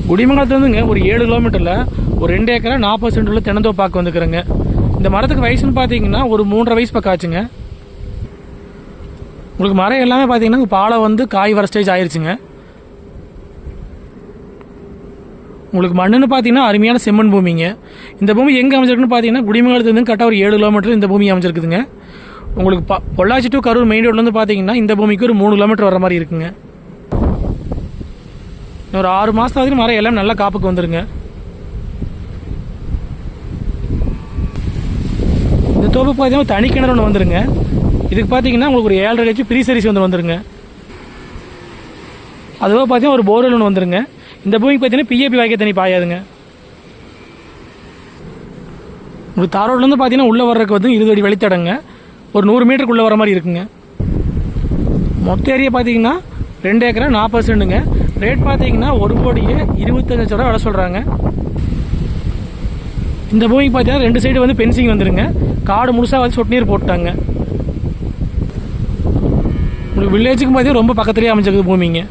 குடிமங்கலத்துலேருந்துங்க ஒரு 7 கிலோமீட்டரில் ஒரு 2 ஏக்கரா 40 சென்ட் உள்ள தென்னந்தோப்பாக்கு வந்துக்கிறேங்க. இந்த மரத்துக்கு வயசுன்னு பார்த்தீங்கன்னா ஒரு 3.5 வயசு பக்கம் ஆச்சுங்க. உங்களுக்கு மரம் எல்லாமே பார்த்தீங்கன்னா பாலை வந்து காய் வர ஸ்டேஜ் ஆயிடுச்சுங்க. உங்களுக்கு மண்ணுன்னு பார்த்தீங்கன்னா அருமையான செம்மண் பூமிங்க. இந்த பூமி எங்கே அமைஞ்சிருக்குன்னு பார்த்தீங்கன்னா குடிமங்கலத்துலேருந்து கரெக்டாக ஒரு 7 கிலோமீட்டர் இந்த பூமி அமைஞ்சிருக்குதுங்க. உங்களுக்கு பொள்ளாச்சி டு கரூர் மெயின் ரோட்லேருந்து பார்த்தீங்கன்னா இந்த பூமிக்கு ஒரு 3 கிலோமீட்டர் வர மாதிரி இருக்குங்க. ஒரு 6 மாதம் வரைக்கும் மரம் எல்லாம் நல்லா காப்புக்கு வந்துருங்க. இந்த தோப்பு பார்த்தீங்கன்னா தனி கிணறு ஒன்று வந்துருங்க. இதுக்கு பார்த்தீங்கன்னா உங்களுக்கு ஒரு 7.5 லட்சம் ப்ரீ சர்வீஸ் வந்துருங்க. அதுவாக பார்த்தீங்கன்னா ஒரு போர்வெல் ஒன்று வந்துருங்க. இந்த பூமிக்கு பார்த்தீங்கன்னா பிஏபி வாய்க்க தண்ணி பாயாதுங்க. உங்களுக்கு தார் ரோட்லேருந்து பார்த்தீங்கன்னா உள்ளே வர்றதுக்கு வந்து 20 அடி வழித்தடங்க. ஒரு 100 மீட்டருக்குள்ளே வர மாதிரி இருக்குங்க. மொத்த ஏரியா பார்த்தீங்கன்னா 2 ஏக்கரா 40 சென்ட்டுங்க. ரேட் பார்த்தீங்கன்னா 1,25,00,000 ரூபா விலை சொல்கிறாங்க. இந்த பூமிக்கு பார்த்தீங்கன்னா 2 சைடு வந்து பென்சிங் வந்துருங்க. காடு முழுசாக வந்து சொட்டு நீர் போட்டாங்க. உங்களுக்கு வில்லேஜுக்கு பார்த்தீங்கன்னா ரொம்ப பக்கத்துலேயே அமைஞ்சிருக்குது பூமிங்க.